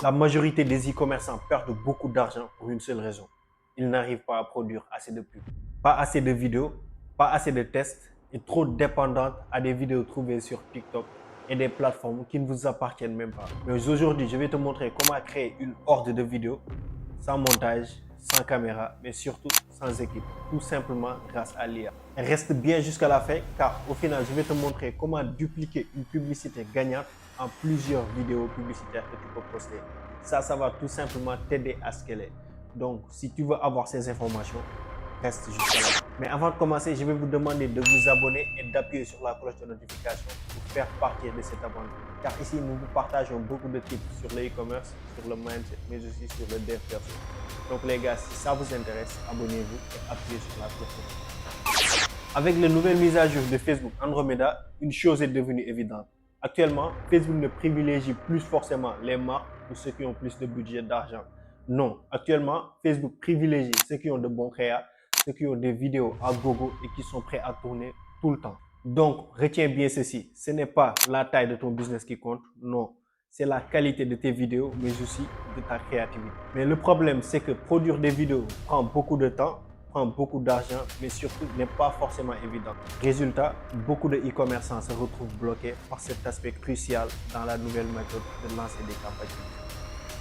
La majorité des e-commerçants perdent beaucoup d'argent pour une seule raison. Ils n'arrivent pas à produire assez de pubs. Pas assez de vidéos, pas assez de tests et trop dépendantes à des vidéos trouvées sur TikTok et des plateformes qui ne vous appartiennent même pas. Mais aujourd'hui, je vais te montrer comment créer une horde de vidéos sans montage, sans caméra, mais surtout sans équipe, tout simplement grâce à l'IA. Reste bien jusqu'à la fin car au final, je vais te montrer comment dupliquer une publicité gagnante en plusieurs vidéos publicitaires que tu peux poster. Ça va tout simplement t'aider à scaler. Donc, si tu veux avoir ces informations, reste jusqu'à là. Mais avant de commencer, je vais vous demander de vous abonner et d'appuyer sur la cloche de notification pour faire partie de cette aventure. Car ici, nous vous partageons beaucoup de tips sur le e-commerce, sur le mindset, mais aussi sur le dev perso. Donc les gars, si ça vous intéresse, abonnez-vous et appuyez sur la cloche de notification. Avec les nouvelles mises à jour de Facebook Andromeda, une chose est devenue évidente. Actuellement, Facebook ne privilégie plus forcément les marques ou ceux qui ont plus de budget d'argent. Non, actuellement, Facebook privilégie ceux qui ont de bons créas, ceux qui ont des vidéos à gogo et qui sont prêts à tourner tout le temps. Donc, retiens bien ceci, ce n'est pas la taille de ton business qui compte, non. C'est la qualité de tes vidéos, mais aussi de ta créativité. Mais le problème, c'est que produire des vidéos prend beaucoup de temps, prend beaucoup d'argent, mais surtout n'est pas forcément évident. Résultat, beaucoup de e-commerçants se retrouvent bloqués par cet aspect crucial dans la nouvelle méthode de lancer des campagnes.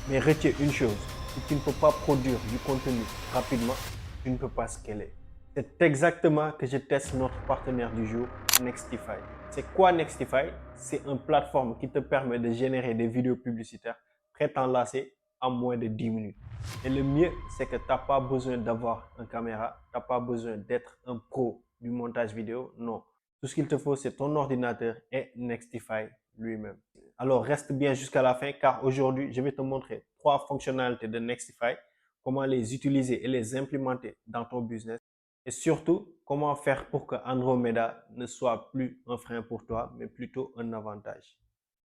Mais retiens une chose, si tu ne peux pas produire du contenu rapidement, tu ne peux pas scaler. C'est exactement que je teste notre partenaire du jour, Nextify. C'est quoi Nextify? C'est une plateforme qui te permet de générer des vidéos publicitaires prêtes à lancer en moins de 10 minutes. Et le mieux, c'est que tu n'as pas besoin d'avoir une caméra, tu n'as pas besoin d'être un pro du montage vidéo, non. Tout ce qu'il te faut, c'est ton ordinateur et Nextify lui-même. Alors, reste bien jusqu'à la fin car aujourd'hui, je vais te montrer 3 fonctionnalités de Nextify, comment les utiliser et les implémenter dans ton business et surtout, comment faire pour que Andromeda ne soit plus un frein pour toi, mais plutôt un avantage.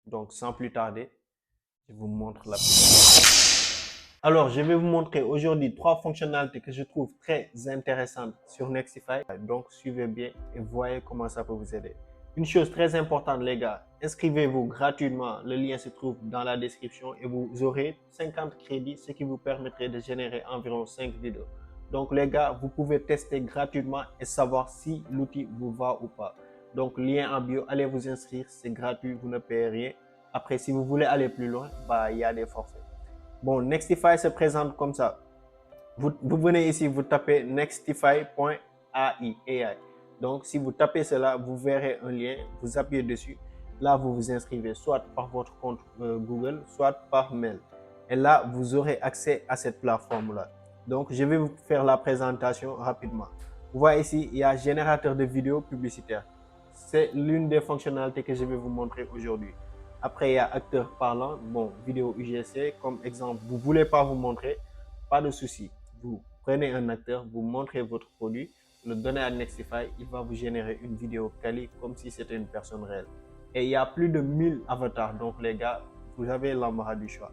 Donc, sans plus tarder, je vous montre l'application. Alors, je vais vous montrer aujourd'hui 3 fonctionnalités que je trouve très intéressantes sur Nextify. Donc, suivez bien et voyez comment ça peut vous aider. Une chose très importante, les gars, inscrivez-vous gratuitement. Le lien se trouve dans la description et vous aurez 50 crédits, ce qui vous permettrait de générer environ 5 vidéos. Donc, les gars, vous pouvez tester gratuitement et savoir si l'outil vous va ou pas. Donc, lien en bio, allez vous inscrire, c'est gratuit, vous ne payez rien. Après, si vous voulez aller plus loin, il y a des forfaits. Bon, Nextify se présente comme ça. Vous venez ici, vous tapez nextify.ai. Donc, si vous tapez cela, vous verrez un lien, vous appuyez dessus. Là, vous vous inscrivez soit par votre compte Google, soit par mail. Et là, vous aurez accès à cette plateforme-là. Donc, je vais vous faire la présentation rapidement. Vous voyez ici, il y a générateur de vidéos publicitaires. C'est l'une des fonctionnalités que je vais vous montrer aujourd'hui. Après, il y a acteur parlant, bon, vidéo UGC comme exemple. Vous ne voulez pas vous montrer, pas de souci. Vous prenez un acteur, vous montrez votre produit, le donnez à Nextify, il va vous générer une vidéo quali comme si c'était une personne réelle. Et il y a plus de 1000 avatars, donc les gars, vous avez l'embarras du choix.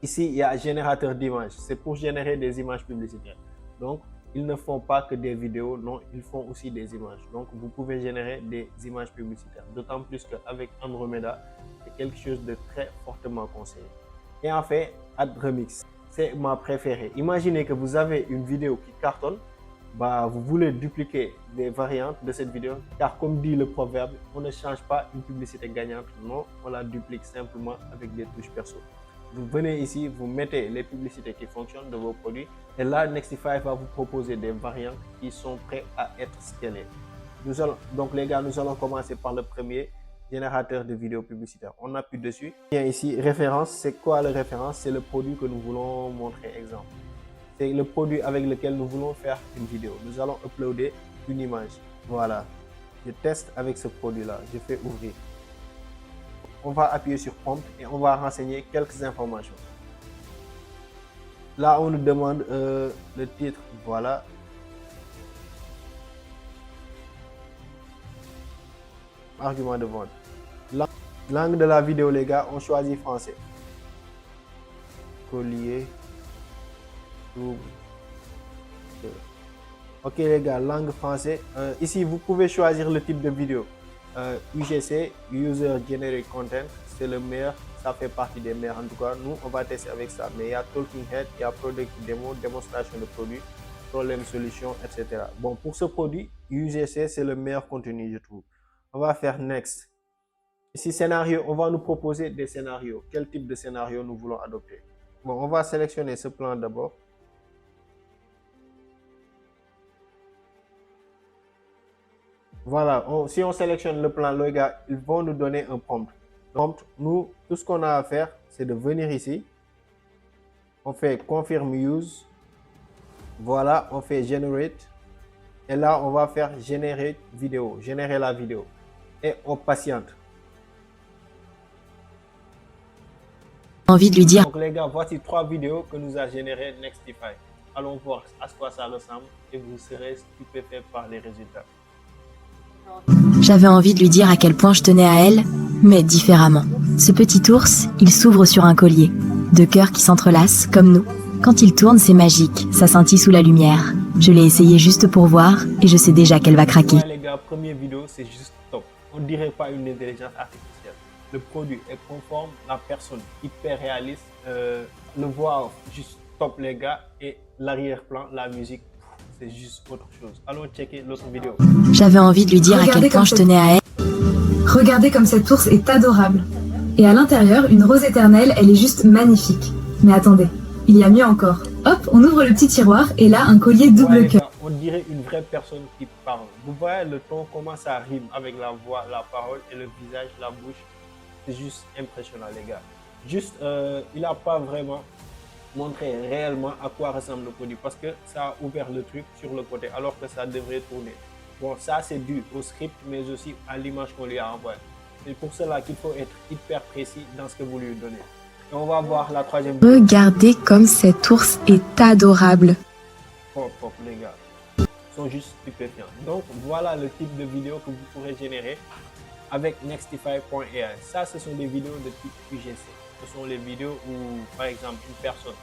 Ici, il y a générateur d'images, c'est pour générer des images publicitaires. Donc, ils ne font pas que des vidéos, non, ils font aussi des images. Donc, vous pouvez générer des images publicitaires. D'autant plus qu'avec Andromeda, c'est quelque chose de très fortement conseillé. Et en fait, Ad Remix, c'est ma préférée. Imaginez que vous avez une vidéo qui cartonne, vous voulez dupliquer des variantes de cette vidéo, car comme dit le proverbe, on ne change pas une publicité gagnante, non, on la duplique simplement avec des touches perso. Vous venez ici, vous mettez les publicités qui fonctionnent de vos produits et là, Nextify va vous proposer des variantes qui sont prêtes à être scalées. Donc les gars, nous allons commencer par le premier générateur de vidéos publicitaires. On appuie dessus. Bien ici, référence, c'est quoi la référence? C'est le produit que nous voulons montrer exemple. C'est le produit avec lequel nous voulons faire une vidéo. Nous allons uploader une image. Voilà. Je teste avec ce produit-là. Je fais ouvrir. On va appuyer sur prompt et on va renseigner quelques informations. Là, on nous demande le titre. Voilà. Argument de vente. Langue de la vidéo, les gars, on choisit français. Collier. Ok les gars, langue français. Ici, vous pouvez choisir le type de vidéo. UGC, User Generated Content, c'est le meilleur, ça fait partie des meilleurs. En tout cas, nous, on va tester avec ça. Mais il y a Talking Head, il y a Product Demo, démonstration de produit, problème, solution, etc. Bon, pour ce produit, UGC, c'est le meilleur contenu, je trouve. On va faire Next. Ici, scénario, on va nous proposer des scénarios. Quel type de scénario nous voulons adopter? Bon, on va sélectionner ce plan d'abord. Voilà, si on sélectionne le plan, les gars, ils vont nous donner un prompt. Donc, nous, tout ce qu'on a à faire, c'est de venir ici. On fait Confirm Use. Voilà, on fait Generate. Et là, on va faire Générer vidéo, générer la vidéo. Et on patiente. Envie de lui dire. Donc les gars, voici 3 vidéos que nous a généré Nextify. Allons voir à quoi ça ressemble et vous serez stupéfait par les résultats. J'avais envie de lui dire à quel point je tenais à elle, mais différemment. Ce petit ours, il s'ouvre sur un collier. Deux cœurs qui s'entrelacent, comme nous. Quand il tourne, c'est magique, ça scintille sous la lumière. Je l'ai essayé juste pour voir, et je sais déjà qu'elle va craquer. Ouais, les gars, première vidéo, c'est juste top. On dirait pas une intelligence artificielle. Le produit est conforme, la personne hyper réaliste. Le voix juste top, les gars. Et l'arrière-plan, la musique, c'est juste autre chose. Allons checker l'autre vidéo. J'avais envie de lui dire à quel point je tenais à elle. Regardez comme cet ours est adorable. Et à l'intérieur, une rose éternelle, elle est juste magnifique. Mais attendez, il y a mieux encore. Hop, on ouvre le petit tiroir et là, un collier double cœur. On dirait une vraie personne qui parle. Vous voyez le ton, comment ça rime avec la voix, la parole et le visage, la bouche. C'est juste impressionnant, les gars. Juste, il n'a pas vraiment montré réellement à quoi ressemble le produit parce que ça a ouvert le truc sur le côté alors que ça devrait tourner. Bon, ça c'est dû au script mais aussi à l'image qu'on lui a envoyée. C'est pour cela qu'il faut être hyper précis dans ce que vous lui donnez. Et on va voir la troisième vidéo. Regardez comme cet ours est adorable. Pop, les gars. Ils sont juste stupéfiants. Donc voilà le type de vidéo que vous pourrez générer avec Nextify.ai. Ça, ce sont des vidéos de type UGC. Ce sont les vidéos où, par exemple, une personne,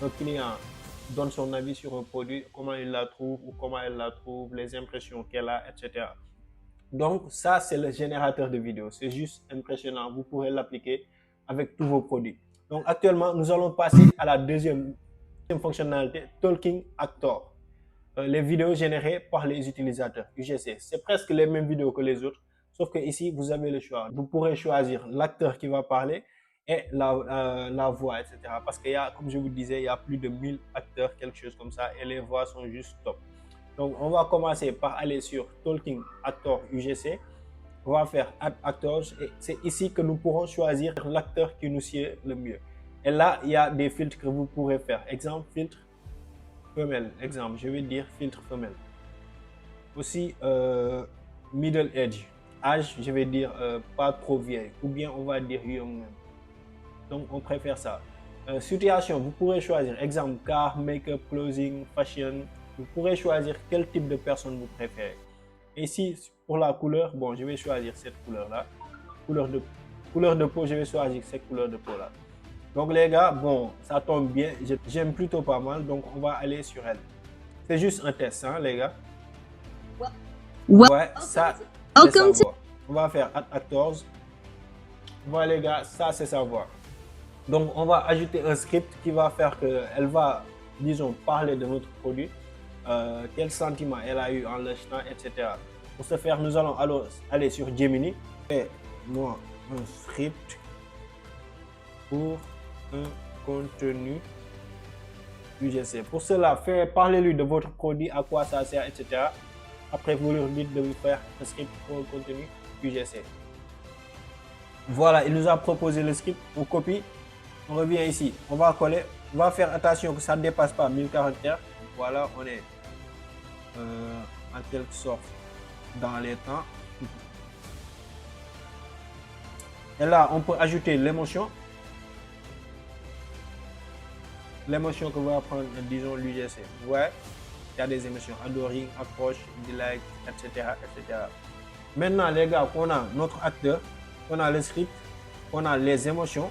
un client donne son avis sur un produit, comment il la trouve ou comment elle la trouve, les impressions qu'elle a, etc. Donc ça, c'est le générateur de vidéos. C'est juste impressionnant. Vous pourrez l'appliquer avec tous vos produits. Donc actuellement, nous allons passer à la deuxième fonctionnalité, Talking Actor. Les vidéos générées par les utilisateurs UGC. C'est presque les mêmes vidéos que les autres, sauf que ici, vous avez le choix. Vous pourrez choisir l'acteur qui va parler et la voix, etc. Parce qu'il y a, comme je vous disais, il y a plus de 1000 acteurs, quelque chose comme ça, et les voix sont juste top. Donc, on va commencer par aller sur Talking Actor UGC. On va faire Add Actors et c'est ici que nous pourrons choisir l'acteur qui nous sied le mieux. Et là, il y a des filtres que vous pourrez faire. Exemple, filtre femelle. Exemple, je vais dire filtre femelle. Aussi, middle age. Âge, je vais dire pas trop vieille. Ou bien on va dire young. Donc, on préfère ça. Situation, vous pourrez choisir. Exemple, car, make-up, clothing, fashion. Vous pourrez choisir quel type de personne vous préférez. Et ici, pour la couleur, bon, je vais choisir cette couleur-là. Couleur de peau, je vais choisir cette couleur de peau-là. Donc les gars, bon, ça tombe bien. J'aime plutôt pas mal, donc on va aller sur elle. C'est juste un test, hein, les gars. Ouais, ça, c'est sa voix. On va faire Add Actors. Voilà les gars, ça c'est sa voix. Donc on va ajouter un script qui va faire qu'elle va, disons, parler de notre produit. Quel sentiment elle a eu en l'achetant, etc. Pour ce faire, nous allons alors aller sur Gemini. Et moi, un script pour un contenu UGC. Pour cela, parlez-lui de votre produit, à quoi ça sert, etc. Après, vous leur dites de vous faire un script pour un contenu UGC. Voilà, il nous a proposé le script. On copie, on revient ici. On va coller. On va faire attention que ça ne dépasse pas 1000 caractères. Voilà, on est en quelque sorte dans les temps. Et là, on peut ajouter l'émotion. L'émotion que va prendre, disons, l'UGC. Ouais, il y a des émotions. Adoring, approche, delight, etc., etc. Maintenant, les gars, on a notre acteur, on a le script, on a les émotions,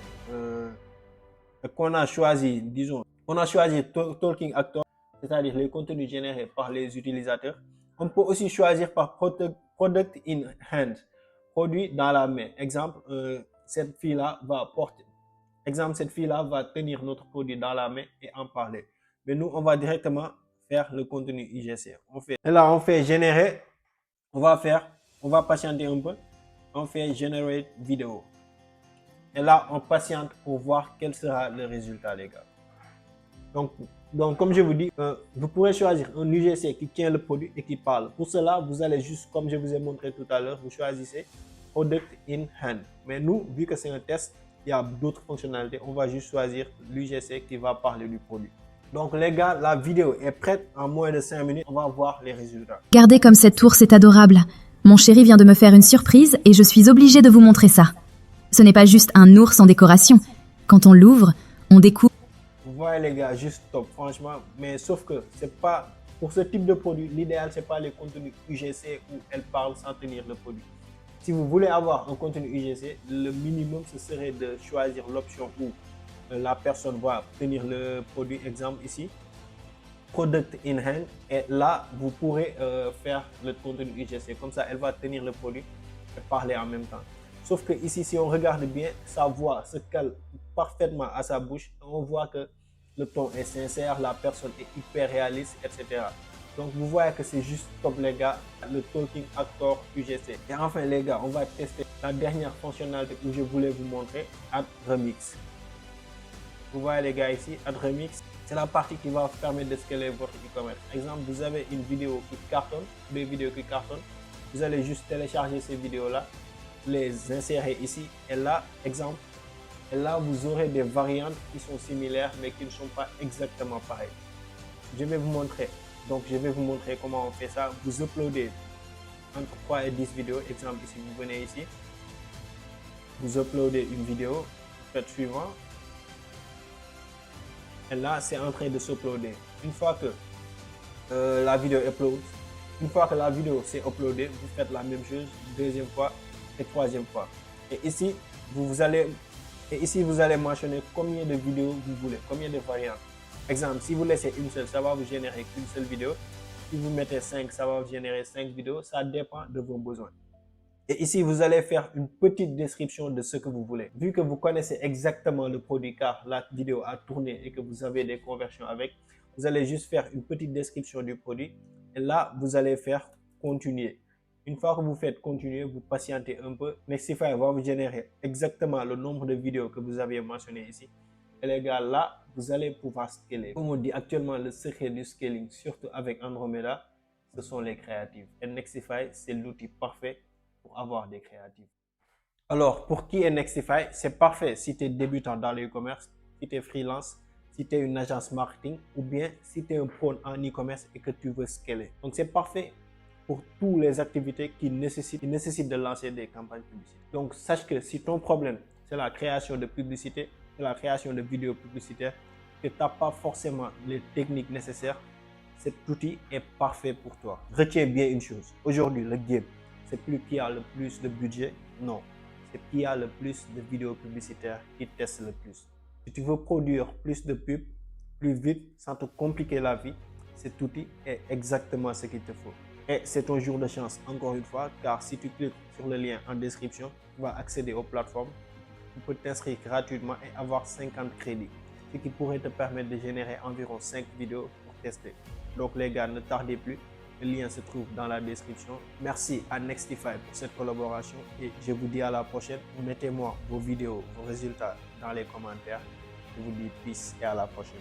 qu'on a choisi, disons, on a choisi Talking Actor, c'est-à-dire les contenus générés par les utilisateurs. On peut aussi choisir par Product in Hand, produit dans la main. Exemple, cette fille-là va porter. Exemple, cette fille-là va tenir notre produit dans la main et en parler. Mais nous, on va directement faire le contenu UGC. Et là, on fait générer. On va patienter un peu. On fait generate vidéo. Et là, on patiente pour voir quel sera le résultat, les gars. Donc comme je vous dis, vous pourrez choisir un UGC qui tient le produit et qui parle. Pour cela, vous allez juste, comme je vous ai montré tout à l'heure, vous choisissez Product in Hand. Mais nous, vu que c'est un test, il y a d'autres fonctionnalités. On va juste choisir l'UGC qui va parler du produit. Donc les gars, la vidéo est prête en moins de 5 minutes. On va voir les résultats. Regardez comme cette ours est adorable. Mon chéri vient de me faire une surprise et je suis obligée de vous montrer ça. Ce n'est pas juste un ours en décoration. Quand on l'ouvre, on découvre... Vous voyez les gars, juste top, franchement. Mais sauf que c'est pas pour ce type de produit, l'idéal c'est pas les contenus UGC où elle parle sans tenir le produit. Si vous voulez avoir un contenu UGC, le minimum ce serait de choisir l'option où la personne va tenir le produit, exemple ici, Product in Hand, et là vous pourrez faire le contenu UGC. Comme ça, elle va tenir le produit et parler en même temps. Sauf que ici, si on regarde bien, sa voix se cale parfaitement à sa bouche. On voit que le ton est sincère, la personne est hyper réaliste, etc. Donc vous voyez que c'est juste top les gars, le Talking Actor UGC. Et enfin les gars, on va tester la dernière fonctionnalité que je voulais vous montrer, Add Remix. Vous voyez les gars ici, Add Remix, c'est la partie qui va vous permettre de scaler votre e-commerce. Exemple, vous avez une vidéo qui cartonne, des vidéos qui cartonnent, vous allez juste télécharger ces vidéos-là, les insérer ici, et là, exemple, et là vous aurez des variantes qui sont similaires mais qui ne sont pas exactement pareilles. Je vais vous montrer. Donc je vais vous montrer comment on fait ça. Vous uploadez entre 3 et 10 vidéos. Exemple ici, vous venez ici, vous uploadez une vidéo, faites suivant. Et là, c'est en train de s'uploader. Une fois que la vidéo upload, une fois que la vidéo s'est uploadée, vous faites la même chose, deuxième fois et troisième fois. Et ici, vous allez mentionner combien de vidéos vous voulez, combien de variantes. Exemple, si vous laissez une seule, ça va vous générer qu'une seule vidéo. Si vous mettez 5, ça va vous générer 5 vidéos. Ça dépend de vos besoins. Et ici, vous allez faire une petite description de ce que vous voulez. Vu que vous connaissez exactement le produit car la vidéo a tourné et que vous avez des conversions avec, vous allez juste faire une petite description du produit. Et là, vous allez faire continuer. Une fois que vous faites continuer, vous patientez un peu. Nextify va vous générer exactement le nombre de vidéos que vous avez mentionné ici. Et les gars, là, vous allez pouvoir scaler. Comme on dit actuellement, le secret du scaling, surtout avec Andromeda, ce sont les créatives. Et Nextify, c'est l'outil parfait pour avoir des créatives. Alors, pour qui est Nextify? C'est parfait si tu es débutant dans l'e-commerce, si tu es freelance, si tu es une agence marketing ou bien si tu es un pro en e-commerce et que tu veux scaler. Donc, c'est parfait pour toutes les activités qui nécessitent de lancer des campagnes publicitaires. Donc, sache que si ton problème, c'est la création de publicité, la création de vidéos publicitaires, que tu n'as pas forcément les techniques nécessaires, cet outil est parfait pour toi. Retiens bien une chose. Aujourd'hui, le game, c'est plus qui a le plus de budget, non. C'est qui a le plus de vidéos publicitaires qui testent le plus. Si tu veux produire plus de pubs, plus vite, sans te compliquer la vie, cet outil est exactement ce qu'il te faut. Et c'est ton jour de chance, encore une fois, car si tu cliques sur le lien en description, tu vas accéder aux plateformes. Tu peux t'inscrire gratuitement et avoir 50 crédits, ce qui pourrait te permettre de générer environ 5 vidéos pour tester. Donc les gars, ne tardez plus, le lien se trouve dans la description. Merci à Nextify pour cette collaboration et je vous dis à la prochaine. Mettez-moi vos vidéos, vos résultats dans les commentaires. Je vous dis peace et à la prochaine.